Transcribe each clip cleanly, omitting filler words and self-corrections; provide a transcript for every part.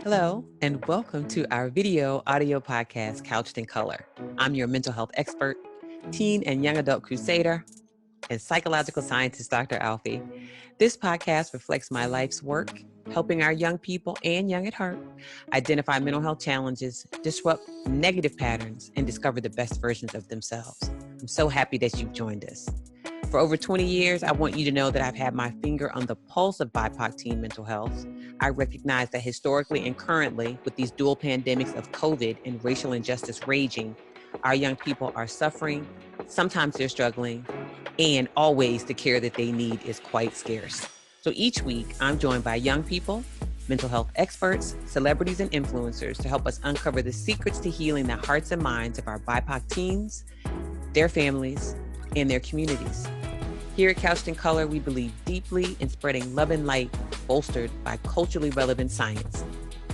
Hello, and welcome to our video audio podcast, Couched in Color. I'm your mental health expert, teen and young adult crusader, and psychological scientist, Dr. Alfiee. This podcast reflects my life's work, helping our young people and young at heart identify mental health challenges, disrupt negative patterns, and discover the best versions of themselves. I'm so happy that you've joined us. For over 20 years, I want you to know that I've had my finger on the pulse of BIPOC teen mental health. I recognize that historically and currently, with these dual pandemics of COVID and racial injustice raging, our young people are suffering, sometimes they're struggling, and always the care that they need is quite scarce. So each week, I'm joined by young people, mental health experts, celebrities, and influencers to help us uncover the secrets to healing the hearts and minds of our BIPOC teens, their families, and their communities. Here at Couched in Color, we believe deeply in spreading love and light, bolstered by culturally relevant science.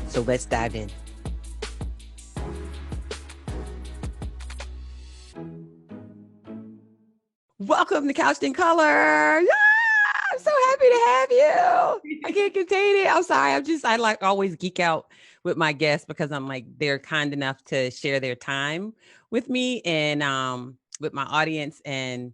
So let's dive in. Welcome to Couched in Color. Yeah, I'm so happy to have you. I can't contain it. I'm sorry. I like always geek out with my guests because I'm like, they're kind enough to share their time with me and with my audience, and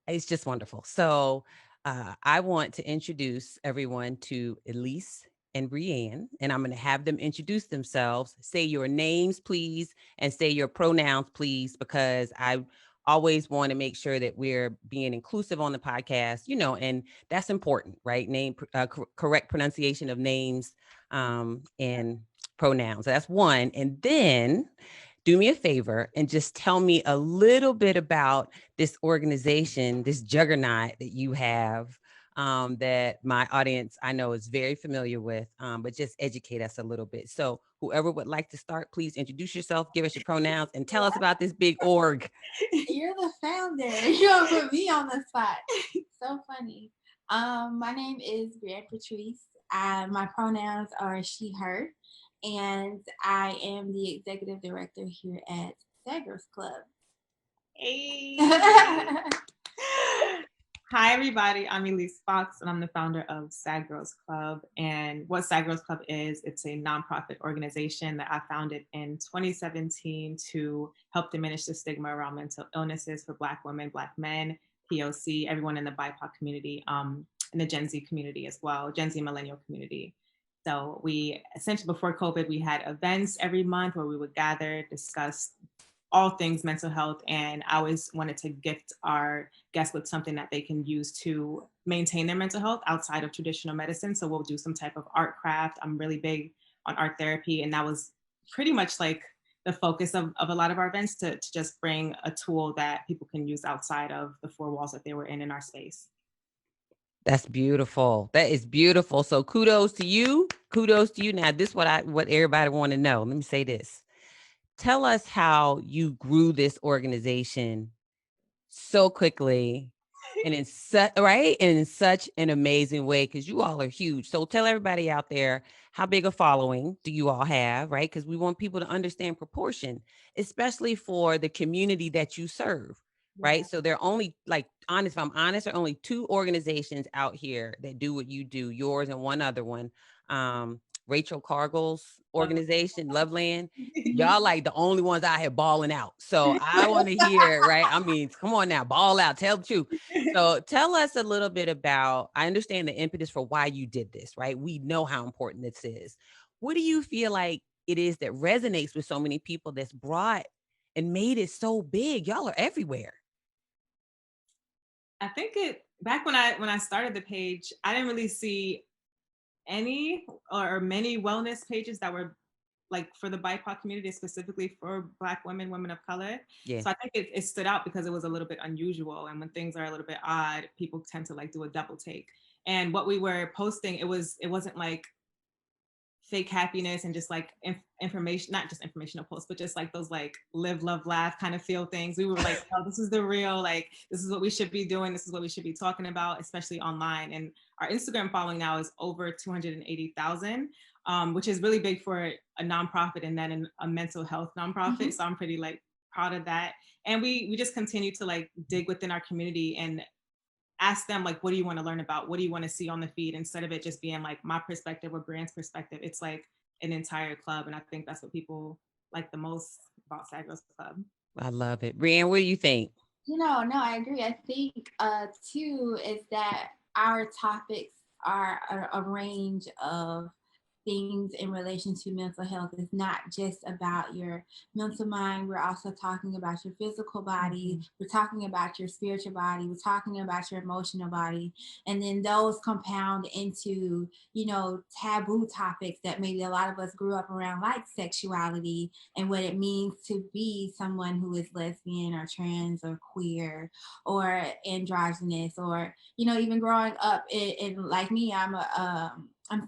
it's just wonderful. So I want to introduce everyone to Elyse and Brianne, and I'm going to have them introduce themselves. Say your names, please, and say your pronouns, please, because I always want to make sure that we're being inclusive on the podcast, and that's important, right? Correct pronunciation of names and pronouns. That's one. And then do me a favor and just tell me a little bit about this organization, this juggernaut that you have, that my audience I know is very familiar with, but just educate us a little bit. So whoever would like to start, please introduce yourself, give us your pronouns, and tell us about this big org. You're the founder. You don't put me on the spot. So funny. My name is Brianne Patrice. My pronouns are she, her, and I am the executive director here at Sad Girls Club. Hey. Hi, everybody. I'm Elyse Fox, and I'm the founder of Sad Girls Club. And what Sad Girls Club is, it's a nonprofit organization that I founded in 2017 to help diminish the stigma around mental illnesses for Black women, Black men, POC, everyone in the BIPOC community, and the Gen Z community as well, Gen Z millennial community. So we essentially, before COVID, we had events every month where we would gather, discuss all things mental health, and I always wanted to gift our guests with something that they can use to maintain their mental health outside of traditional medicine. So we'll do some type of art craft. I'm really big on art therapy, and that was pretty much like the focus of a lot of our events, to just bring a tool that people can use outside of the four walls that they were in our space. That's beautiful. That is beautiful. So kudos to you. Kudos to you. Now, this is what everybody want to know. Let me say this. Tell us how you grew this organization so quickly and in such an amazing way, because you all are huge. So tell everybody out there, how big a following do you all have, right? Because we want people to understand proportion, especially for the community that you serve, right? So there are only, like, honest, if I'm honest, there are only two organizations out here that do what you do, yours and one other one. Rachel Cargill's organization, Loveland. Y'all like the only ones out here balling out. So I want to hear, right? I mean, come on now, ball out, tell the truth. So tell us a little bit about, I understand the impetus for why you did this, right? We know how important this is. What do you feel like it is that resonates with so many people that's brought and made it so big? Y'all are everywhere. I think back when I started the page, I didn't really see any or many wellness pages that were like for the BIPOC community, specifically for Black women, women of color. Yeah. So I think it stood out because it was a little bit unusual. And when things are a little bit odd, people tend to like do a double take. And what we were posting, it wasn't like fake happiness and just like information, not just informational posts, but just like those like live, love, laugh kind of feel things. We were like, oh, this is the real, like, this is what we should be doing. This is what we should be talking about, especially online. And our Instagram following now is over 280,000, which is really big for a nonprofit, and then a mental health nonprofit. Mm-hmm. So I'm pretty like proud of that. And we just continue to like dig within our community and ask them, like, what do you want to learn about? What do you want to see on the feed? Instead of it just being like my perspective or Brianne's perspective, it's like an entire club. And I think that's what people like the most about Sad Girls Club. I love it. Brianne, what do you think? No, I agree. I think too is that our topics are a range of things in relation to mental health. It's not just about your mental mind. We're also talking about your physical body. We're talking about your spiritual body. We're talking about your emotional body. And then those compound into, taboo topics that maybe a lot of us grew up around, like sexuality and what it means to be someone who is lesbian or trans or queer or androgynous, or, even growing up in like me, I'm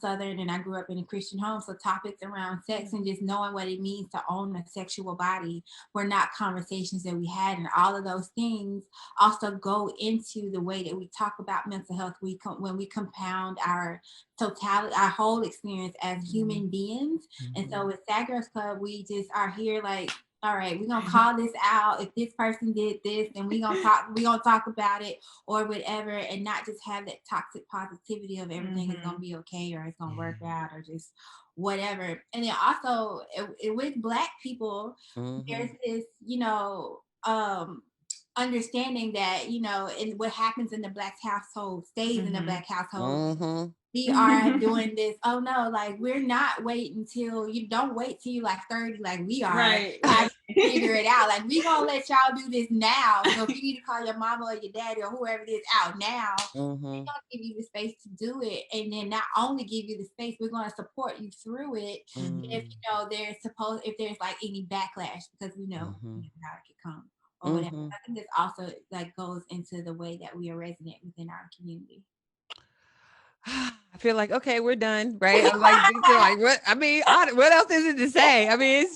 Southern and I grew up in a Christian home. So topics around sex and just knowing what it means to own a sexual body were not conversations that we had. And all of those things also go into the way that we talk about mental health. When we compound our totality, our whole experience as human beings. And so with Sad Girls Club, we just are here like, all right, we're gonna call this out. If this person did this, then we're gonna talk about it or whatever, and not just have that toxic positivity of everything is gonna be okay or it's gonna work out or just whatever. And then also with Black people, there's this, understanding that, and what happens in the Black household stays in the Black household. We are doing this. Oh no, like we're not waiting till you don't wait till you like 30, like we are. Right. Figure it out. Like we gonna let y'all do this now. So if you need to call your mama or your daddy or whoever it is out now, we're gonna give you the space to do it. And then not only give you the space, we're gonna support you through it. If if there's like any backlash, because we know how it could come or whatever. I think this also like goes into the way that we are resonant within our community. I feel like, okay, we're done, right? I'm like, what? I mean, what else is it to say? I mean,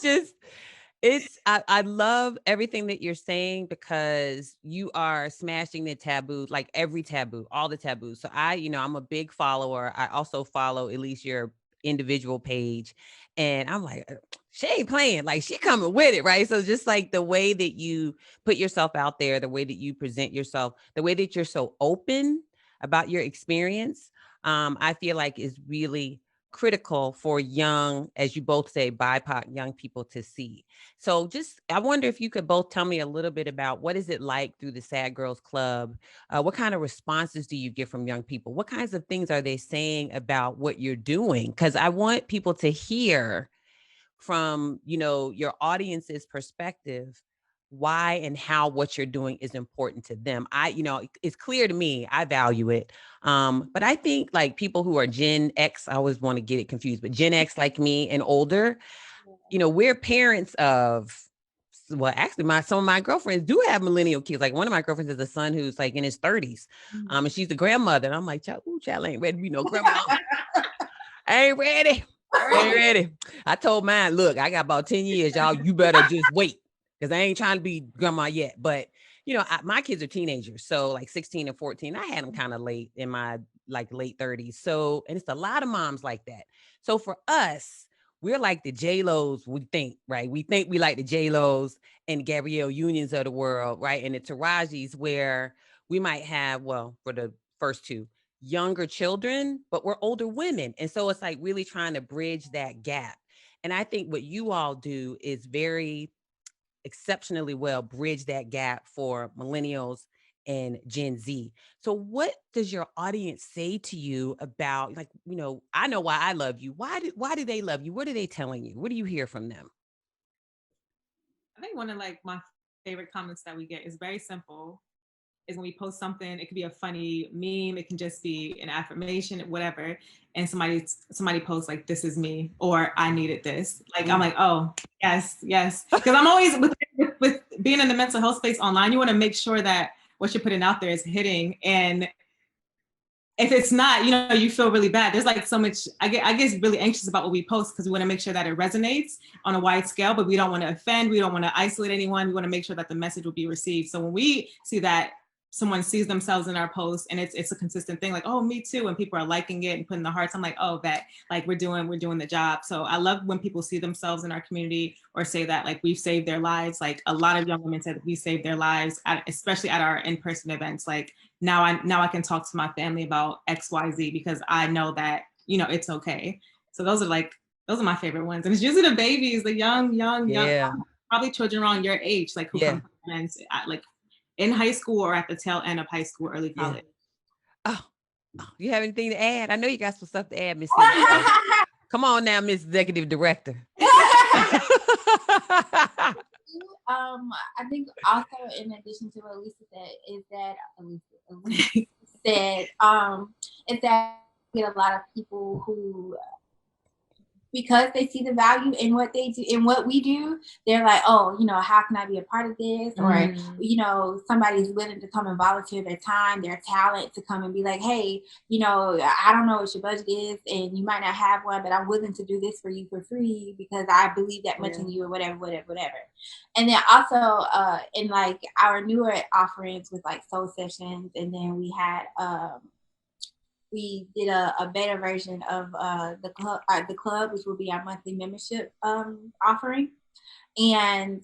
I love everything that you're saying because you are smashing the taboo, like every taboo, all the taboos. So I'm a big follower. I also follow Elyse, your individual page. And I'm like, she ain't playing, like she coming with it, right? So just like the way that you put yourself out there, the way that you present yourself, the way that you're so open about your experience, I feel like is really critical for young, as you both say, BIPOC young people to see. So I wonder if you could both tell me a little bit about what is it like through the Sad Girls Club? What kind of responses do you get from young people? What kinds of things are they saying about what you're doing? Because I want people to hear from, your audience's perspective, why and how what you're doing is important to them. It's clear to me, I value it. But I think like people who are Gen X, I always want to get it confused, but Gen X like me and older, we're parents of, well, actually some of my girlfriends do have millennial kids. Like one of my girlfriends has a son who's like in his 30s. And she's the grandmother. And I'm like, child ain't ready to be no grandma. I ain't ready. I told mine, look, I got about 10 years, y'all. You better just wait because I ain't trying to be grandma yet. But, my kids are teenagers. So like 16 and 14, I had them kind of late in my like late 30s. So, and it's a lot of moms like that. So for us, we're like the J-Los, we think, right? We think we like the J-Los and Gabrielle Unions of the world, right? And the Tarajis where we might have, well, for the first two, younger children, but we're older women. And so it's like really trying to bridge that gap. And I think what you all do is very exceptionally well bridge that gap for millennials and Gen Z. So what does your audience say to you about, like, I know why I love you. Why do they love you? What are they telling you? What do you hear from them? I think one of like my favorite comments that we get is very simple. Is when we post something, it could be a funny meme, it can just be an affirmation, whatever, and somebody posts like, "This is me," or "I needed this." Like I'm like, oh yes, because I'm always with being in the mental health space online. You want to make sure that what you're putting out there is hitting, and if it's not, you feel really bad. There's like so much. I get really anxious about what we post because we want to make sure that it resonates on a wide scale, but we don't want to offend. We don't want to isolate anyone. We want to make sure that the message will be received. So when we see that someone sees themselves in our post and it's a consistent thing, like, oh, me too, and people are liking it and putting the hearts, I'm like, oh, that like we're doing the job. So I love when people see themselves in our community or say that like we've saved their lives. Like a lot of young women said that we saved their lives, especially at our in-person events. Like now I can talk to my family about XYZ because I know that it's okay. So those are like Those are my favorite ones. And it's usually the babies, the young, Yeah. probably children around your age, like who Yeah. come from friends, like in high school or at the tail end of high school, early Yeah. college. Oh, you have anything to add? I know you got some stuff to add, Miss C. So, come on now, Miss Executive Director. I think also in addition to what Lisa said is that Elisa said is that we get a lot of people who, because they see the value in what they do, in what we do, they're like, oh, you know, how can I be a part of this? Or, you know, somebody's willing to come and volunteer their time, their talent to come and be like, hey, you know, I don't know what your budget is and you might not have one, but I'm willing to do this for you for free because I believe that much in you, or whatever. And then also in like our newer offerings with like soul sessions, and then we had we did a beta version of the club, which will be our monthly membership offering, and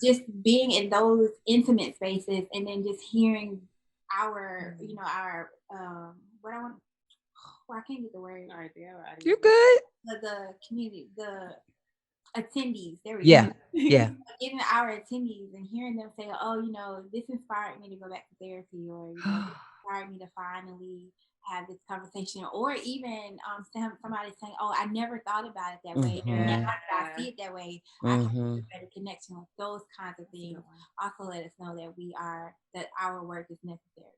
just being in those intimate spaces, and then just hearing our, you know, our what I want. Oh, I can't get the word. All right, You're good. The community, the attendees. There we Yeah. go. Yeah. Getting our attendees and hearing them say, "Oh, you know, this inspired me to go back to therapy," or you know, this inspired me to finally have this conversation, or even somebody saying, "Oh, I never thought about it that way. Now that I see it that way, I can have a better connection with those kinds of things." Also, let us know that our work is necessary.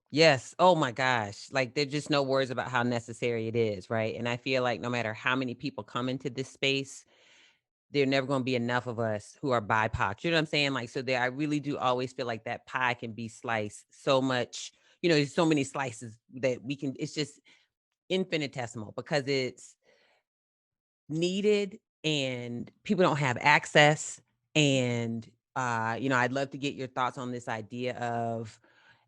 Yes. Oh my gosh. Like there's just no words about how necessary it is, right? And I feel like no matter how many people come into this space, there never going to be enough of us who are BIPOC. You know what I'm saying? Like, so there, I really do always feel like that pie can be sliced so much, you know, there's so many slices that we can, it's just infinitesimal because it's needed and people don't have access. And, you know, I'd love to get your thoughts on this idea of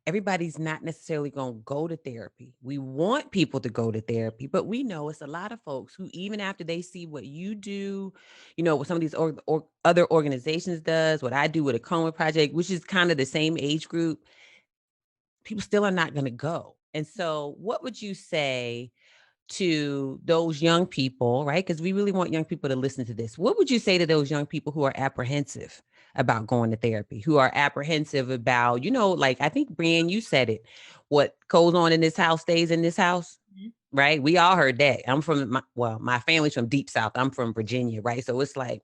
everybody's not necessarily going to go to therapy. We want people to go to therapy, but we know it's a lot of folks who, even after they see what you do, you know, what some of these or other organizations does, what I do with a Coma Project, which is kind of the same age group, people still are not going to go. And so what would you say to those young people, right? Because we really want young people to listen to this. What would you say to those young people who are apprehensive about going to therapy, who are apprehensive about, you know, like I think, Brianne, you said it, what goes on in this house stays in this house, right? We all heard that. I'm from, my family's from deep South. I'm from Virginia, right? So it's like,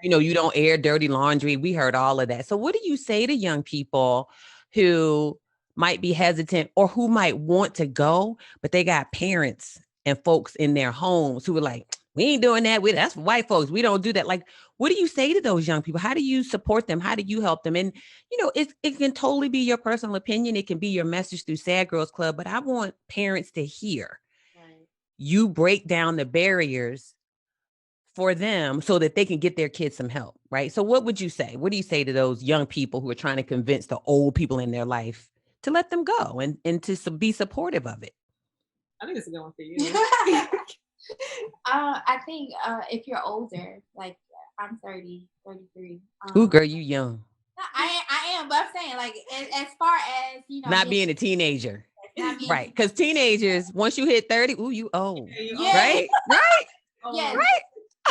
you know, you don't air dirty laundry. We heard all of that. So what do you say to young people who might be hesitant or who might want to go, but they got parents and folks in their homes who are like, we ain't doing that. That's for white folks. We don't do that. Like, what do you say to those young people? How do you support them? How do you help them? And, you know, it can totally be your personal opinion. It can be your message through Sad Girls Club, but I want parents to hear you break down the barriers for them so that they can get their kids some help, right? So what would you say? What do you say to those young people who are trying to convince the old people in their life to let them go and to be supportive of it? I think it's a good one for you. I think if you're older, like I'm 30, 33. Ooh, girl, you young. I am, but I'm saying like as far as, you know, Not being a teenager. not being Right. Because teenagers, once you hit 30, ooh, you old. Yeah. Right? Right? Yes. Right?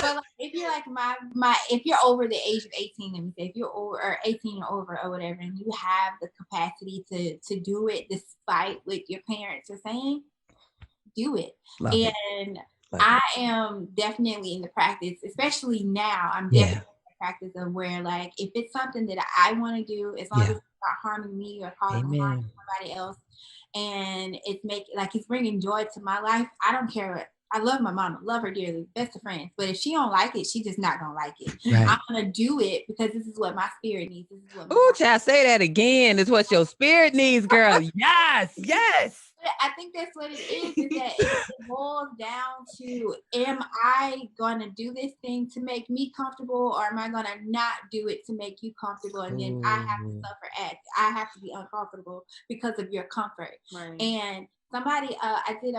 But like, if you're like my if you're over the age of 18, let me say, if you're over or 18 or over or whatever, and you have the capacity to do it despite what your parents are saying, do it. Love it. And Love I am definitely in the practice, especially now, I'm definitely in the practice of where, like, if it's something that I want to do, as long as it's not harming me or causing harm to somebody else, and it's bringing joy to my life, I don't care. I love my mama, love her dearly, best of friends. But if she don't like it, she just not gonna like it. Right. I'm gonna do it because this is what my spirit needs. This is what. Ooh, child, say that again. It's what your spirit needs, girl. Yes, yes. I think that's what it is that it boils down to, am I going to do this thing to make me comfortable, or am I going to not do it to make you comfortable? And then I have to suffer I have to be uncomfortable because of your comfort. Right. And somebody, I did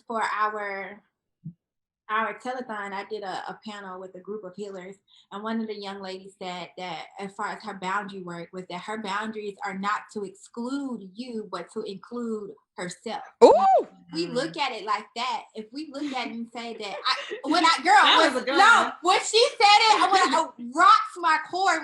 for our telethon, I did a panel with a group of healers, and one of the young ladies said that as far as her boundary work was that her boundaries are not to exclude you, but to include herself. Ooh, we look at it like that, if we look at it and say that, when she said it, I rocks my core.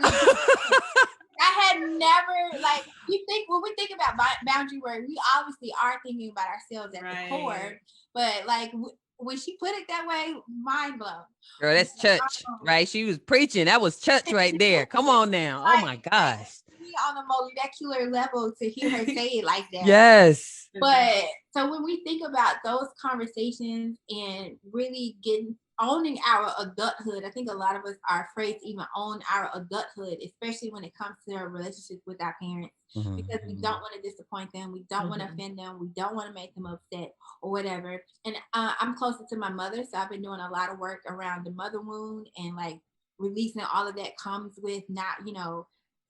I had never, like, when we think about boundary work, we obviously are thinking about ourselves at the core, but like when she put it that way, mind blown. Girl, that's church, right? She was preaching. That was church right there. Come on now. Oh my gosh. On a molecular level to hear her say it like that. Yes. But so when we think about those conversations and really owning our adulthood, I think a lot of us are afraid to even own our adulthood, especially when it comes to our relationships with our parents, because we don't want to disappoint them, we don't want to offend them, we don't want to make them upset or whatever. And I'm closer to my mother, so I've been doing a lot of work around the mother wound and like releasing all of that comes with not,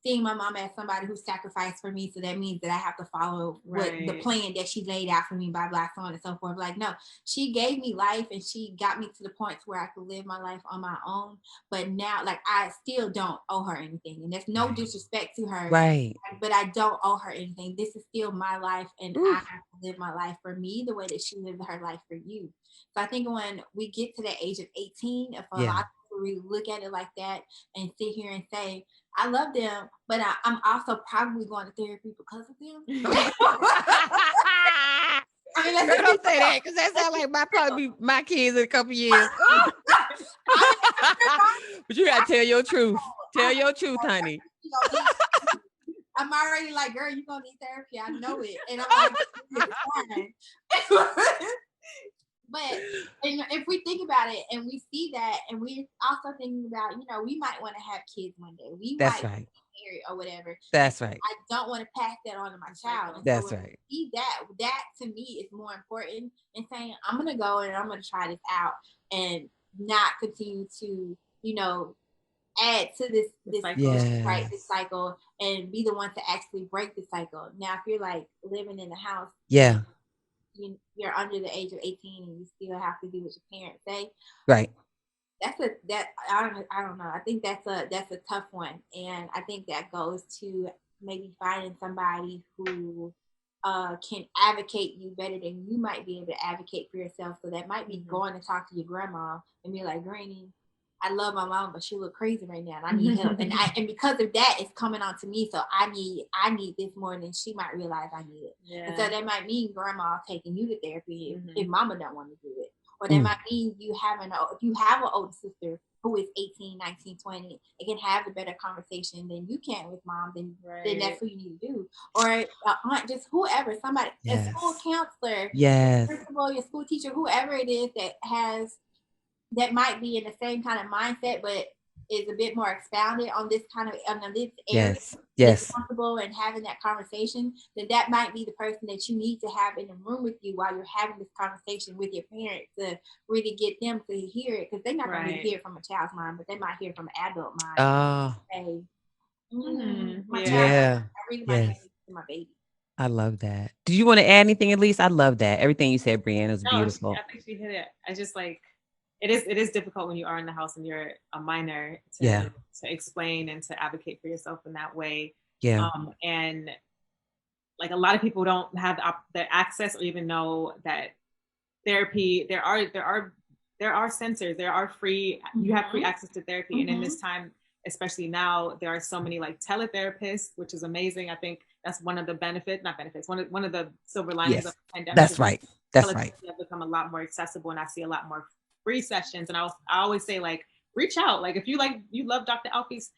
seeing my mom as somebody who sacrificed for me. So that means that I have to follow what the plan that she laid out for me, blah, blah, so on and so forth. Like, no, she gave me life and she got me to the point where I could live my life on my own. But now, like, I still don't owe her anything. And there's no disrespect to her. Right. But I don't owe her anything. This is still my life. And I have to live my life for me the way that she lived her life for you. So I think when we get to the age of 18, if a lot of people really look at it like that and sit here and say, I love them, but I'm also probably going to therapy because of them. I mean, don't say that because that sounds like probably be my kids in a couple years. But you gotta tell your truth. Tell your truth, honey. I'm already like, girl, you're gonna need therapy. I know it, and I'm like, but if we think about it and we see that, and we're also thinking about, we might want to have kids one day. We might get married or whatever. That's right. I don't want to pass that on to my child. And that's so right. See that to me is more important in saying, I'm gonna go and I'm gonna try this out and not continue to, add to this cycle and be the one to actually break the cycle. Now, if you're like living in the house, you're under the age of 18 and you still have to do what your parents say. Right. I don't know. I think that's a tough one. And I think that goes to maybe finding somebody who can advocate you better than you might be able to advocate for yourself. So that might be going to talk to your grandma and be like, Granny, I love my mom, but she look crazy right now and I need help. And because of that, it's coming on to me. So I need this more than she might realize I need it. Yeah. And so that might mean grandma taking you to therapy if mama don't want to do it. Or that might mean if you have an older sister who is 18, 19, 20, and can have a better conversation than you can with mom, then that's what you need to do. Or aunt, just whoever, somebody, a school counselor, principal, your school teacher, whoever it is that might be in the same kind of mindset, but is a bit more expounded on this kind of this area, responsible and having that conversation, then that might be the person that you need to have in the room with you while you're having this conversation with your parents to really get them to hear it, because they're not going to hear it from a child's mind, but they might hear it from an adult mind. Say, my child, I really might have to my baby. I love that. Do you want to add anything, Elyse? I love that. Everything you said, Brianne, was beautiful. I think she hit it. I just like, it is difficult when you are in the house and you're a minor to explain and to advocate for yourself in that way. Yeah. And like a lot of people don't have the access or even know that therapy, there are censors, there are free, you have free access to therapy. And in this time, especially now, there are so many like teletherapists, which is amazing. I think that's one of the one of the silver linings of the pandemic. That's right. That's right. Have become a lot more accessible, and I see a lot more free sessions. And I always say, like, reach out. Like, if you love Dr. Alfie's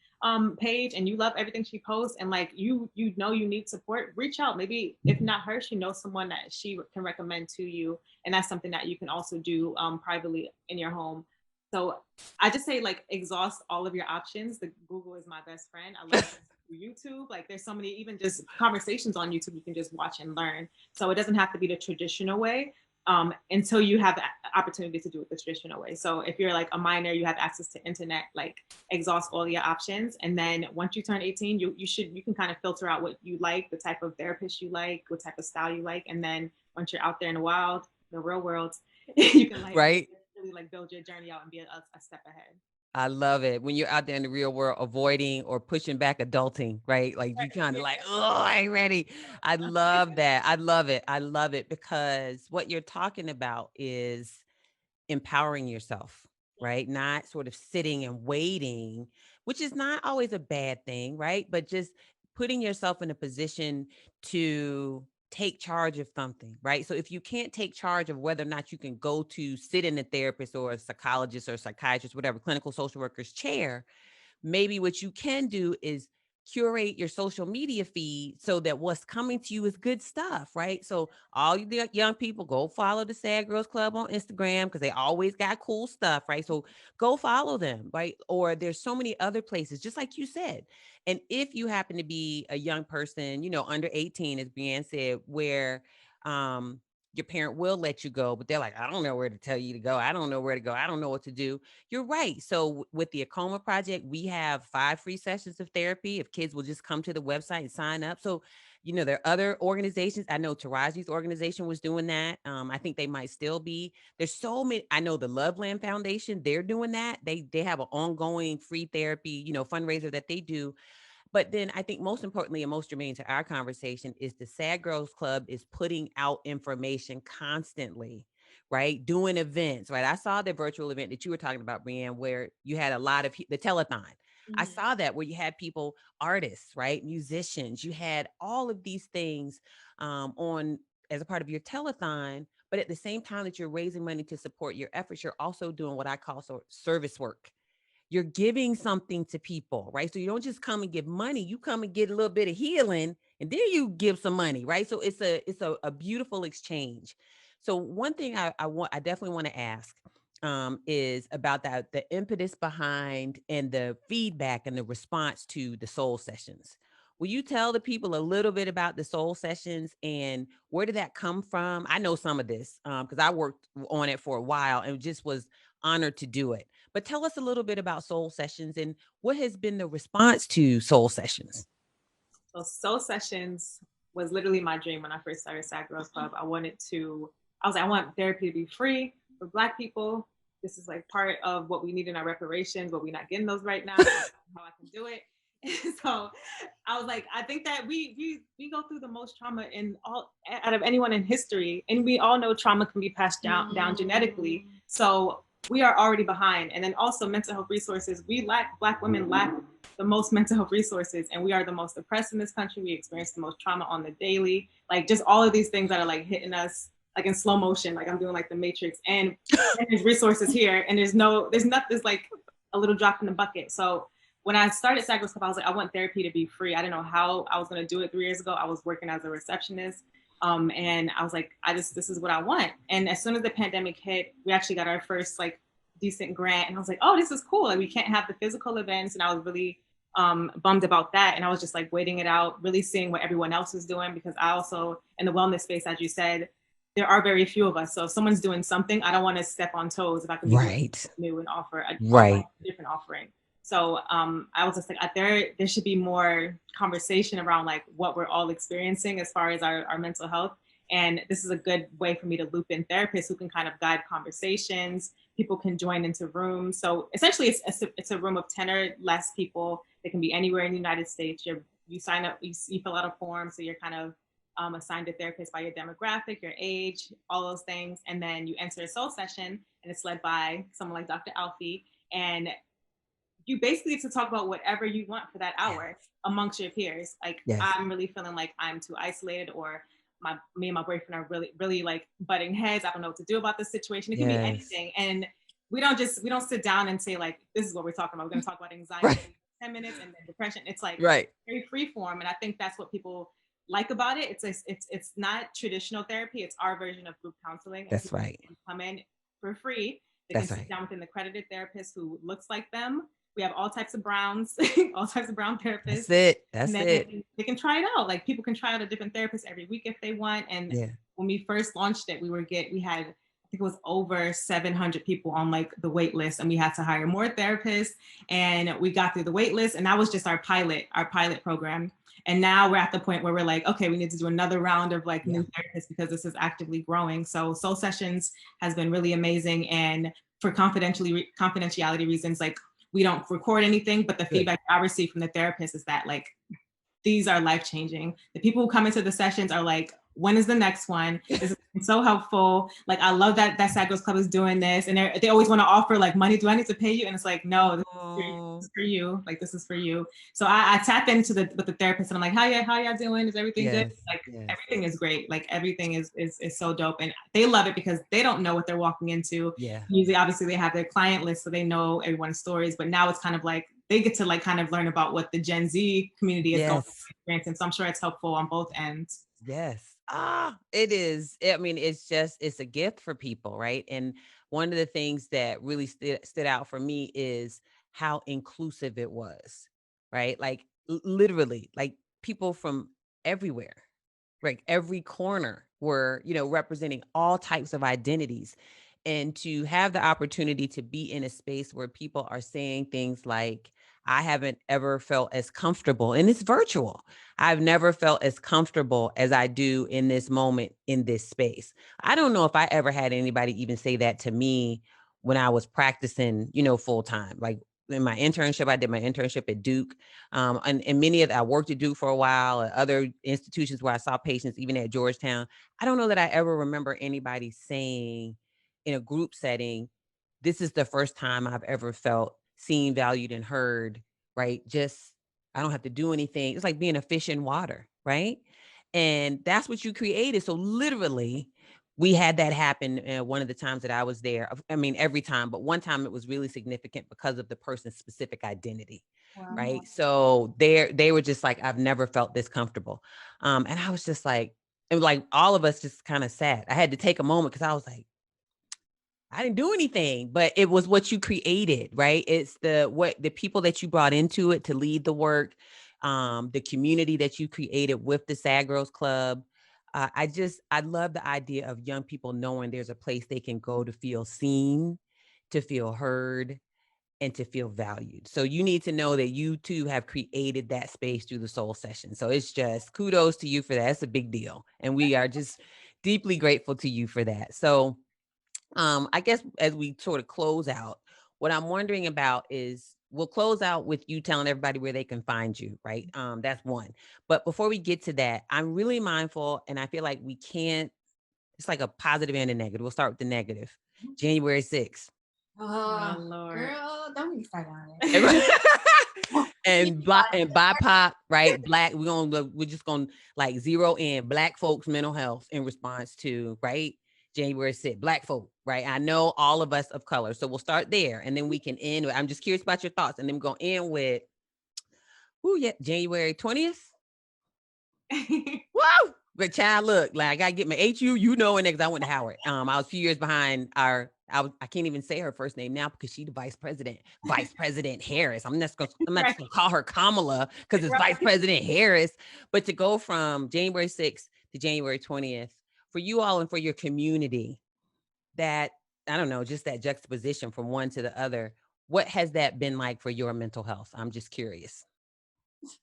page and you love everything she posts, and like you need support, reach out. Maybe if not her, she knows someone that she can recommend to you, and that's something that you can also do privately in your home. So I just say, like, exhaust all of your options. The Google is my best friend. I love YouTube. Like, there's so many, even just conversations on YouTube you can just watch and learn. So it doesn't have to be the traditional way. Until you have the opportunity to do it the traditional way. So if you're like a minor, you have access to internet, like exhaust all your options. And then once you turn 18, you can kind of filter out what you like, the type of therapist you like, what type of style you like. And then once you're out there in the real world, you can like really like build your journey out and be a step ahead. I love it. When you're out there in the real world, avoiding or pushing back adulting, right? Like you kind of like, oh, I ain't ready. I love that. I love it. I love it because what you're talking about is empowering yourself, right? Not sort of sitting and waiting, which is not always a bad thing, right? But just putting yourself in a position to take charge of something, right? So if you can't take charge of whether or not you can go to sit in a therapist or a psychologist or psychiatrist, whatever, clinical social worker's chair, maybe what you can do is curate your social media feed so that what's coming to you is good stuff, right? So all you young people, go follow the Sad Girls Club on Instagram because they always got cool stuff, right? So go follow them, right? Or there's so many other places, just like you said. And if you happen to be a young person, under 18, as Brianne said, where your parent will let you go, but they're like, I don't know where to tell you to go. I don't know where to go. I don't know what to do. You're right. So with the Acoma Project, we have 5 free sessions of therapy if kids will just come to the website and sign up. So, there are other organizations. I know Taraji's organization was doing that. I think they might still be. There's so many. I know the Loveland Foundation, they're doing that. They have an ongoing free therapy, fundraiser that they do. But then I think most importantly and most germane to our conversation is the Sad Girls Club is putting out information constantly, right? Doing events, right? I saw the virtual event that you were talking about, Brianne, where you had a lot of the telethon. I saw that where you had people, artists, right? Musicians, you had all of these things on as a part of your telethon. But at the same time that you're raising money to support your efforts, you're also doing what I call service work. You're giving something to people, right? So you don't just come and give money, you come and get a little bit of healing and then you give some money, right? So it's a beautiful exchange. So one thing I definitely want to ask is about the impetus behind and the feedback and the response to the soul sessions. Will you tell the people a little bit about the soul sessions and where did that come from? I know some of this because I worked on it for a while and just was honored to do it. But tell us a little bit about soul sessions and what has been the response to soul sessions. So soul sessions was literally my dream when I first started Sad Girls Club. I was like, I want therapy to be free for Black people. This is like part of what we need in our reparations, but we're not getting those right now. How I can do it. So I was like, I think that we go through the most trauma out of anyone in history, and we all know trauma can be passed down genetically. So we are already behind. And then also mental health resources. Black women lack the most mental health resources, and we are the most oppressed in this country. We experience the most trauma on the daily, like just all of these things that are like hitting us like in slow motion, like I'm doing like the Matrix, and there's resources here, and there's like a little drop in the bucket. So when I started Sad Girls Club, I was like, I want therapy to be free. I didn't know how I was going to do it 3 years ago. I was working as a receptionist. And I was like, this is what I want. And as soon as the pandemic hit, we actually got our first like decent grant. And I was like, oh, this is cool. Like we can't have the physical events. And I was really bummed about that. And I was just like waiting it out, really seeing what everyone else was doing, because I also, in the wellness space, as you said, there are very few of us. So if someone's doing something, I don't want to step on toes if I can be new and offer a different offering. So I was just like, there should be more conversation around like what we're all experiencing as far as our mental health. And this is a good way for me to loop in therapists who can kind of guide conversations. People can join into rooms. So essentially it's a room of 10 or less people. They can be anywhere in the United States. You sign up, you fill out a form. So you're kind of assigned a therapist by your demographic, your age, all those things. And then you enter a soul session and it's led by someone like Dr. Alfiee. And you basically get to talk about whatever you want for that hour amongst your peers. Like I'm really feeling like I'm too isolated, or me and my boyfriend are really, really like butting heads. I don't know what to do about this situation. It can be anything. And we don't sit down and say like, this is what we're talking about. We're going to talk about anxiety in 10 minutes and then depression. It's like very free form. And I think that's what people like about it. It's not traditional therapy. It's our version of group counseling. That's right. Can come in for free. They can sit down with an accredited therapist who looks like them. We have all types of browns, all type of brown therapists. That's it. They can try it out. Like people can try out a different therapist every week if they want. And when we first launched it, we had, I think it was over 700 people on like the wait list, and we had to hire more therapists, and we got through the wait list, and that was just our pilot program. And now we're at the point where we're like, okay, we need to do another round of like new therapists because this is actively growing. So Soul Sessions has been really amazing. And for confidentiality reasons, like we don't record anything, but the Good. feedback I receive from the therapist is that like, these are life-changing. The people who come into the sessions are like, when is the next one? This has been so helpful. Like, I love that Sad Girls Club is doing this. And they always want to offer like money. Do I need to pay you? And it's like, no, this is for you. Like, this is for you. So I tap into with the therapist and I'm like, how y'all doing? Is everything good? Like, everything is great. Like, everything is so dope. And they love it because they don't know what they're walking into. Yeah. Usually, obviously, they have their client list, so they know everyone's stories. But now it's kind of like, they get to like kind of learn about what the Gen Z community is going through. And so I'm sure it's helpful on both ends. Yes. It is. I mean, it's a gift for people, right? And one of the things that really stood out for me is how inclusive it was, right? Like literally, like people from everywhere, like every corner were, representing all types of identities. And to have the opportunity to be in a space where people are saying things like, I haven't ever felt as comfortable, and it's virtual. I've never felt as comfortable as I do in this moment in this space. I don't know if I ever had anybody even say that to me when I was practicing, full time. Like in my internship, I did my internship at Duke. And I worked at Duke for a while, at other institutions where I saw patients, even at Georgetown. I don't know that I ever remember anybody saying in a group setting, this is the first time I've ever felt seen, valued, and heard, right? Just, I don't have to do anything. It's like being a fish in water, right? And that's what you created. So literally, we had that happen one of the times that I was there. I mean, every time, but one time it was really significant because of the person's specific identity, right? So they were just like, I've never felt this comfortable. And I was just like, and like all of us just kind of sat. I had to take a moment because I was like, I didn't do anything, but it was what you created, right? It's the people that you brought into it to lead the work, the community that you created with the Sad Girls Club. I love the idea of young people knowing there's a place they can go to feel seen, to feel heard, and to feel valued. So you need to know that you too have created that space through the soul session. So it's just kudos to you for that. It's a big deal. And we are just deeply grateful to you for that. So I guess as we sort of close out, what I'm wondering about is we'll close out with you telling everybody where they can find you, right? That's one. But before we get to that, I'm really mindful, and I feel like we can't, it's like a positive and a negative. We'll start with the negative. January 6th. Oh, Lord. girl, don't get started on it. and BIPOC, right? Black, we're just gonna like zero in Black folks' mental health in response to, right? January 6th, Black folk, right? I know all of us of color. So we'll start there and then we can end. I'm just curious about your thoughts. And then we're going to end with, January 20th. Whoa! But child, look, like I got to get my HU, and because I went to Howard. I was a few years behind I can't even say her first name now because she's the vice president Harris. I'm not just gonna call her Kamala because it's Vice President Harris. But to go from January 6th to January 20th, for you all and for your community, that, I don't know, just that juxtaposition from one to the other, what has that been like for your mental health? I'm just curious.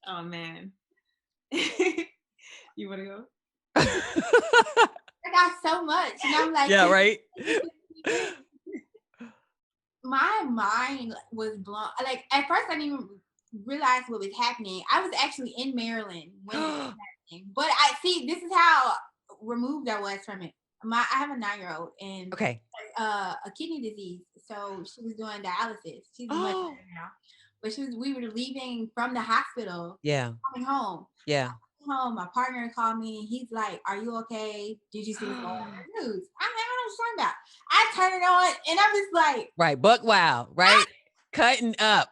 Oh man. You want to go? I got so much, and I'm like, yeah, right. My mind was blown. Like at first, I didn't even realize what was happening. I was actually in Maryland when it was happening, but I see this is how removed I was from it. I have a 9-year-old and a kidney disease, so she was doing dialysis. She's much better now, but we were leaving from the hospital. Yeah, coming home. Yeah. Home, my partner called me and he's like, "Are you okay? Did you see what's going on in the news?" I'm like, "I don't know what about." I turn it on and I'm just like, right, buck wild, right? Cutting up,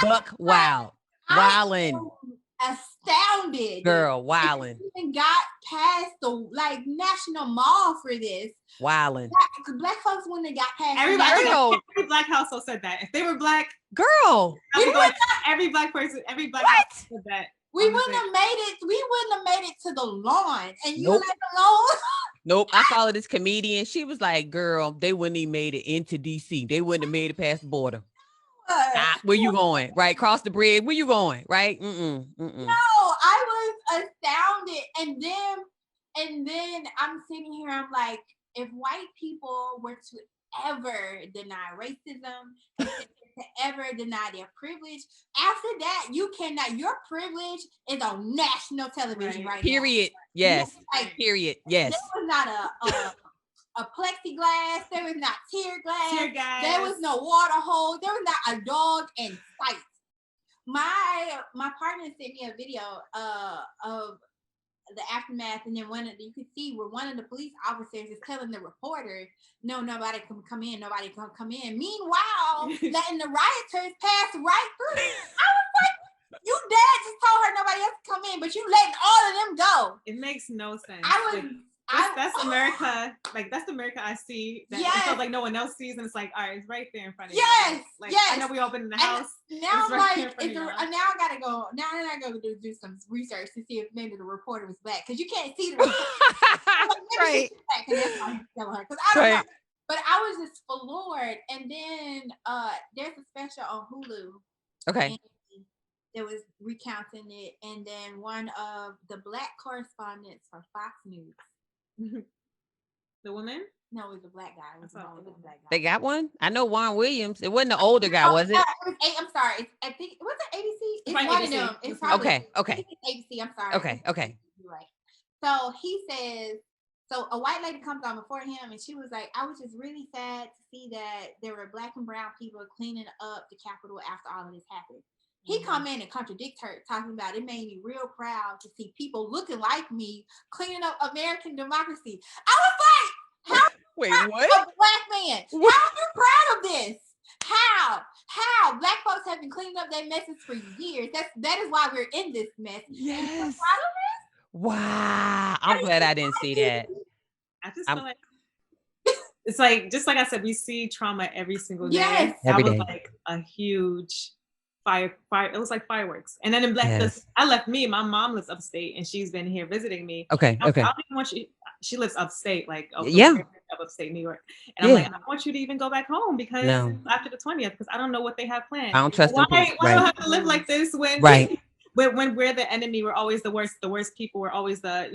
buck wild, wildin', astounded, girl, wildin'. Even got past the national mall for this. Wildin'. Black folks wouldn't have got past. Every Black household said that. If they were Black, girl, every Black person, every Black household said that. We wouldn't have made it. We wouldn't have made it to the lawn, and you let alone. Nope. I followed this comedian. She was like, "Girl, they wouldn't even made it into DC. They wouldn't have made it past the border. Stop. Where you going? Right, cross the bridge. Where you going? Right? No, I was astounded, and then I'm sitting here. I'm like, if white people were to ever deny racism, to ever deny their privilege. After that, you cannot. Your privilege is on national television right now. Period. Yes. Like, period. Yes. There was not a plexiglass. There was not tear gas. There was no water hole. There was not a dog in sight. My partner sent me a video of the aftermath, and then you could see where one of the police officers is telling the reporter, "No, nobody can come in. Nobody can come in." Meanwhile, letting the rioters pass right through. I was like, "You dad just told her nobody else can come in, but you letting all of them go." It makes no sense. That's America. Like, that's the America I see. That it feels like no one else sees, and it's like, all right, it's right there in front of you. Like, I know we open in the house. Now I'm like, now I gotta go. Now I gotta do some research to see if maybe the reporter was black, because you can't see the reporter. Right. Because I don't know. But I was just floored. And then there's a special on Hulu. Okay. That was recounting it, and then one of the black correspondents for Fox News. The woman? No, it was a black guy. It was a black guy. They got one? I know Juan Williams. It wasn't the older guy, was it? I'm sorry. I think was it ABC? It's one of them. It's probably okay. ABC. I'm sorry. Okay. You're right. So he says, so a white lady comes on before him, and she was like, "I was just really sad to see that there were black and brown people cleaning up the Capitol after all of this happened." He come in and contradict her, talking about it made me real proud to see people looking like me cleaning up American democracy. I was like, how? Wait, what? A black man. What? How are you proud of this? How? Black folks have been cleaning up their messes for years. That is why we're in this mess. Yes. Proud of this? Wow. I'm glad I didn't see that. I just feel like it's like, just like I said, we see trauma every single day. Yes. Every that day. was like a huge fire. It was like fireworks. And then in I left my mom lives upstate, and she's been here visiting me. Okay. I don't even want you. She lives upstate, like upstate New York. And I'm like, I don't want you to even go back home because after the 20th, because I don't know what they have planned. I don't trust them. Why do I have to live like this when when we're the enemy? We're always the worst people. We're always the,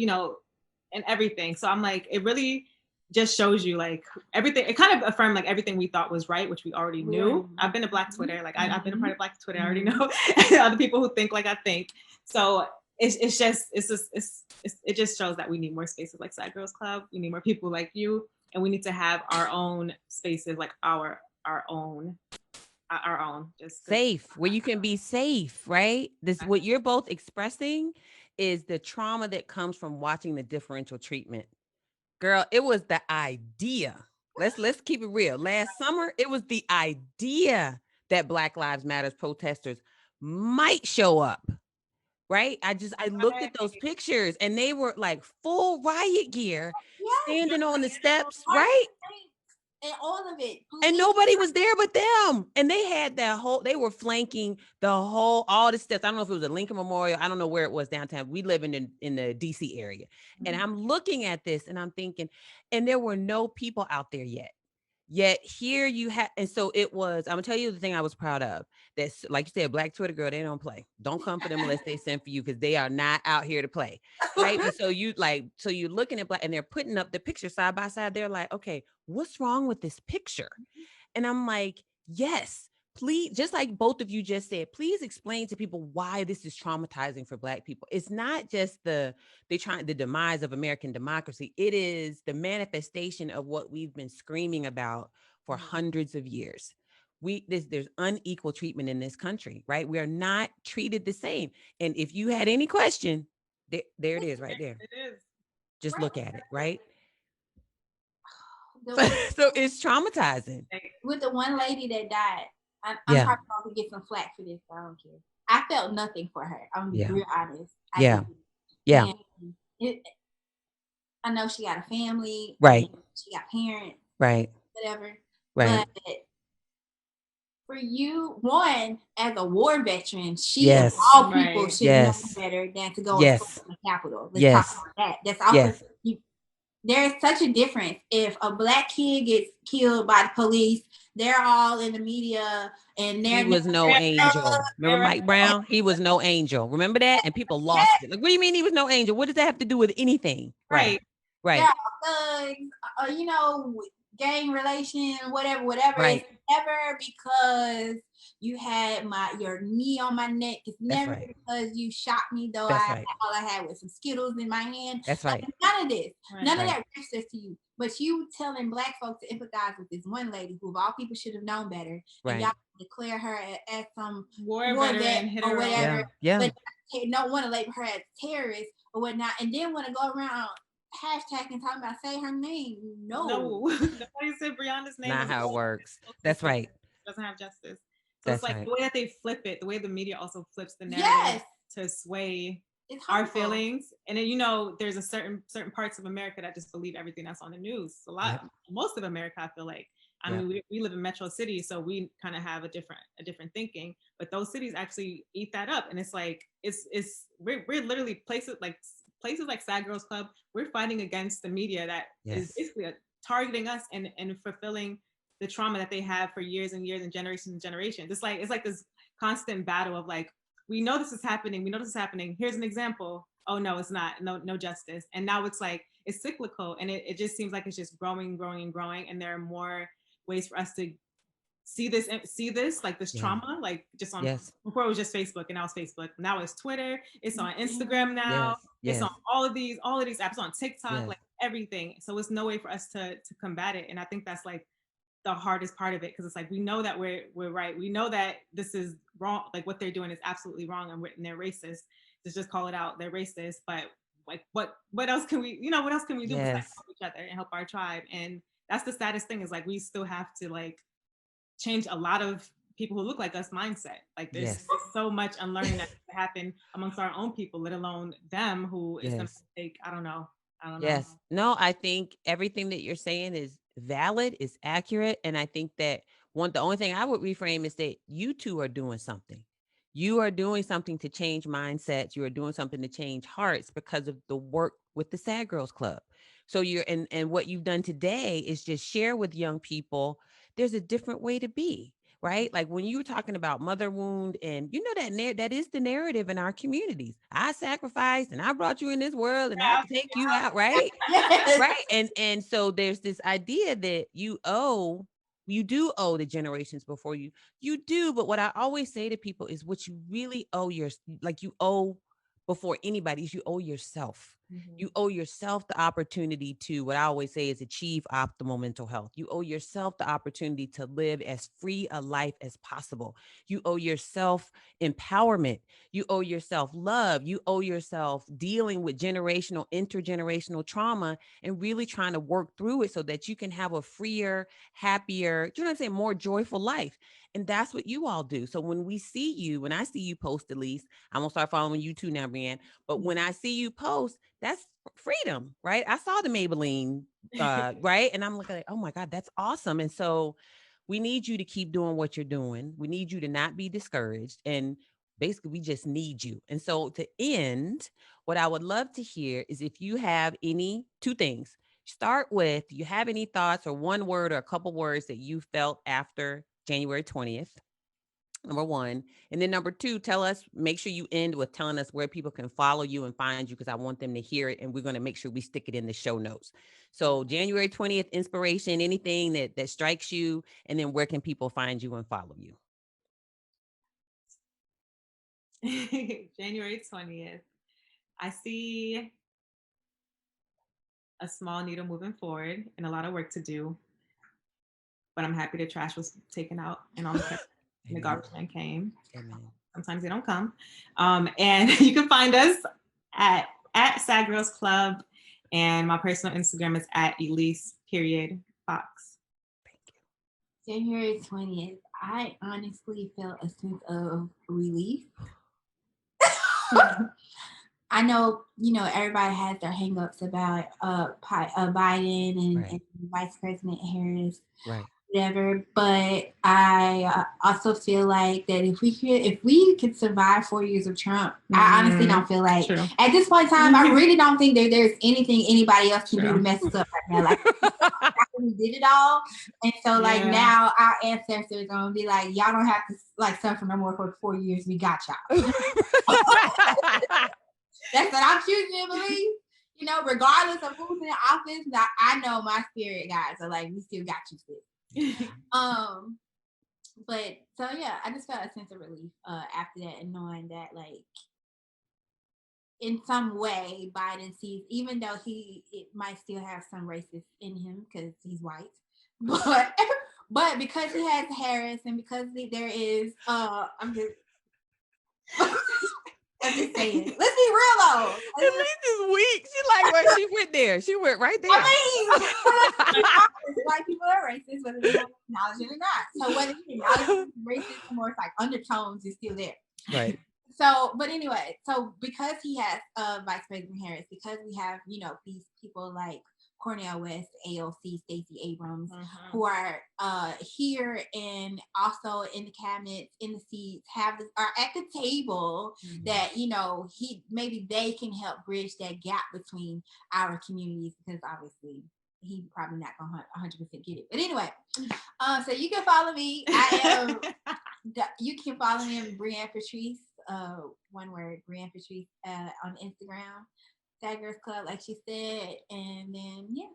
and everything. So I'm like, it really just shows you like everything. It kind of affirmed like everything we thought was right, which we already knew. I've been to Black Twitter. Like I've been a part of Black Twitter. I already know other people who think like I think. So it just shows that we need more spaces like Sad Girls Club. We need more people like you, and we need to have our own spaces, like our own, just safe, where you can be safe, right? What you're both expressing is the trauma that comes from watching the differential treatment. Girl, it was the idea. Let's keep it real. Last summer, it was the idea that Black Lives Matter protesters might show up. Right? I looked at those pictures, and they were like full riot gear, standing on the steps, right? And all of it. And nobody was there but them. And they had they were flanking all the steps. I don't know if it was a Lincoln Memorial. I don't know where it was downtown. We live in the DC area. Mm-hmm. And I'm looking at this and I'm thinking, and there were no people out there yet. Yet here you have, and so it was, I'm gonna tell you the thing I was proud of. That's like you said, Black Twitter girl, they don't play. Don't come for them unless they send for you, because they are not out here to play. Right. And so you're looking at Black, and they're putting up the picture side by side. They're like, okay, what's wrong with this picture? And I'm like, yes, please, just like both of you just said, please explain to people why this is traumatizing for Black people. It's not just the demise of American democracy. It is the manifestation of what we've been screaming about for hundreds of years. There's unequal treatment in this country, right? We are not treated the same. And if you had any question, there it is right there. It is. Just look at it, right? So it's traumatizing. With the one lady that died, I'm probably going to get some flack for this, but I don't care. I felt nothing for her. I'm going to be real honest. Yeah. I know she got a family. Right. She got parents. Right. Whatever. Right. But for you, one, as a war veteran, she of all people should know better than to go and storm the Capitol. Let's talk about that. That's also there's such a difference. If a Black kid gets killed by the police, they're all in the media, and he was no angel. Remember Mike Brown? He was no angel. Remember that? And people lost it. Like, what do you mean he was no angel? What does that have to do with anything? Right. Yeah, gang relation, whatever. Right. It's never because you had your knee on my neck. It's That's never right. because you shot me, though That's right. all I had was some Skittles in my hand. That's Like, right. none of this. Right. None of that registers to you. But you telling Black folks to empathize with this one lady who of all people should have known better. Right. And y'all declare her as some war veteran, vet or whatever. Yeah. But don't want to label her as terrorist or whatnot. And then want to go around hashtag and talking about say her name. No. Nobody said Brianna's name. Not how it works. That's right. Doesn't have justice. So That's it's like right. the way that they flip it, the way the media also flips the narrative to sway our feelings. And then, you know, there's a certain parts of America that just believe everything that's on the news. Most of America, I feel like. I mean, we live in metro cities, so we kind of have a different thinking. But those cities actually eat that up, and it's like we're literally places like Sad Girls Club. We're fighting against the media that is basically targeting us and fulfilling the trauma that they have for years and years and generations. It's like this constant battle of like, we know this is happening. Here's an example. Oh no, it's not. No justice. And now it's like it's cyclical, and it just seems like it's just growing. And there are more ways for us to see this like this trauma, like just on before it was just Facebook, and now it's Facebook. Now it's Twitter. It's on Instagram now. It's on all of these apps. It's on TikTok, like everything. So it's no way for us to combat it. And I think that's like the hardest part of it, because it's like we know that we're right. We know that this is wrong. Like what they're doing is absolutely wrong, and they're racist. Just call it out. They're racist. But like what else can we do besides help each other and help our tribe? And that's the saddest thing, is like we still have to like change a lot of people who look like us mindset. Like there's so much unlearning that can happen amongst our own people, let alone them who is going to take, I don't know. No, I think everything that you're saying is valid, is accurate. And I think that the only thing I would reframe is that you two are doing something. You are doing something to change mindsets. You are doing something to change hearts because of the work with the Sad Girls Club. So and what you've done today is just share with young people, there's a different way to be. Right? Like when you were talking about mother wound, and you know that is the narrative in our communities. I sacrificed and I brought you in this world and I take you out, right? Right. And so there's this idea that you do owe the generations before you. You do, but what I always say to people is what you really owe you owe before anybody is you owe yourself. You owe yourself the opportunity to, what I always say is, achieve optimal mental health. You owe yourself the opportunity to live as free a life as possible. You owe yourself empowerment. You owe yourself love. You owe yourself dealing with intergenerational trauma, and really trying to work through it so that you can have a freer, happier, you know what I'm saying, more joyful life. And that's what you all do. So when I see you post, Elyse, I'm going to start following you too now, Brianne. But when I see you post, that's freedom, right? I saw the Maybelline, right? And I'm looking like, oh my God, that's awesome. And so we need you to keep doing what you're doing. We need you to not be discouraged. And basically, we just need you. And so to end, what I would love to hear is if you have two things. Start with, do you have any thoughts or one word or a couple words that you felt after January 20th? Number one. And then number two, make sure you end with telling us where people can follow you and find you, because I want them to hear it. And we're going to make sure we stick it in the show notes. So January 20th, inspiration, anything that strikes you, and then where can people find you and follow you? January 20th. I see a small needle moving forward and a lot of work to do. But I'm happy the trash was taken out and all the garbage man came. Amen. Sometimes they don't come. And you can find us at Sad Girls Club, and my personal Instagram is at Elyse_Fox. Thank you. January 20th, I honestly felt a sense of relief. I know, everybody has their hangups about Biden and Vice President Harris, whatever. But I also feel like that if we could survive 4 years of Trump, I honestly don't feel like at this point in time, I really don't think that there's anything anybody else can do to mess us up right now. Like we did it all, and so now our ancestors are gonna be like, y'all don't have to suffer no more for 4 years. We got y'all. That's what I'm choosing to believe. You know, regardless of who's in the office, I know my spirit guys are like, we still got you, sis. But so yeah, I just felt a sense of relief after that, and knowing that like in some way Biden sees, even though it might still have some racist in him because he's white, but because he has Harris and because there is I'm just saying. Let's be real though. Elyse is weak. She like where she went there. She went right there. I mean, white people are racist, whether they acknowledge it or not. So whether you acknowledge racism or it's like undertones, is still there. Right. So, but anyway, so because he has Vice President Harris, because we have, you know, these people like Cornel West, AOC, Stacey Abrams, who are here and also in the cabinets, in the seats, are at the table, that, you know, maybe they can help bridge that gap between our communities, because obviously he probably not gonna 100% get it. But anyway, so you can follow me. You can follow me on Brianne Patrice, one word, Brianne Patrice, on Instagram. Sad Girls Club, like she said, and then yeah.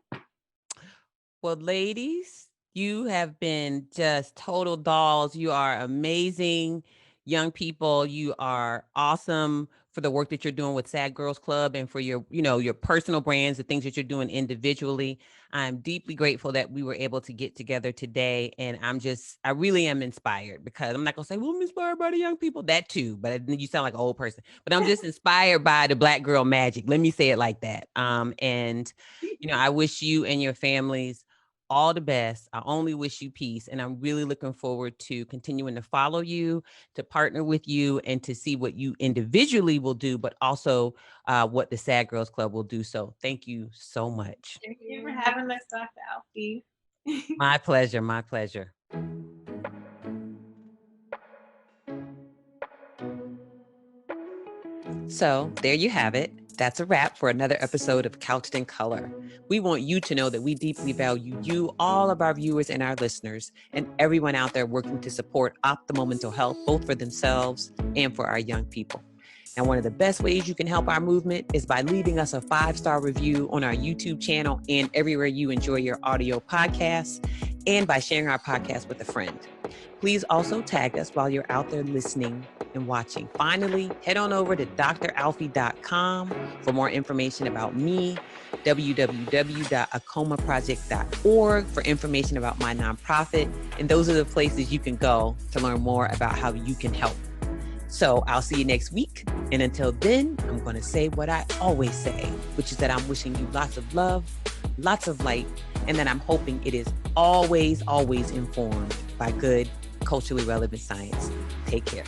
Well, ladies, you have been just total dolls. You are amazing young people. You are awesome for the work that you're doing with Sad Girls Club and for your, you know, your personal brands, the things that you're doing individually. I'm deeply grateful that we were able to get together today. And I really am inspired, because I'm not gonna say, well, I'm inspired by the young people, that too, but you sound like an old person, but I'm just inspired by the Black girl magic. Let me say it like that. And, you know, I wish you and your families all the best. I only wish you peace. And I'm really looking forward to continuing to follow you, to partner with you, and to see what you individually will do, but also what the Sad Girls Club will do. So thank you so much. Thank you for having us, Dr. Alfiee. My pleasure. My pleasure. So there you have it. That's a wrap for another episode of Couched in Color. We want you to know that we deeply value you, all of our viewers and our listeners, and everyone out there working to support optimal mental health, both for themselves and for our young people. And one of the best ways you can help our movement is by leaving us a 5-star review on our YouTube channel and everywhere you enjoy your audio podcasts, and by sharing our podcast with a friend. Please also tag us while you're out there listening and watching. Finally, head on over to dralfiee.com for more information about me, www.acomaproject.org for information about my nonprofit. And those are the places you can go to learn more about how you can help. So I'll see you next week. And until then, I'm going to say what I always say, which is that I'm wishing you lots of love, lots of light, and that I'm hoping it is always, always informed by good, culturally relevant science. Take care.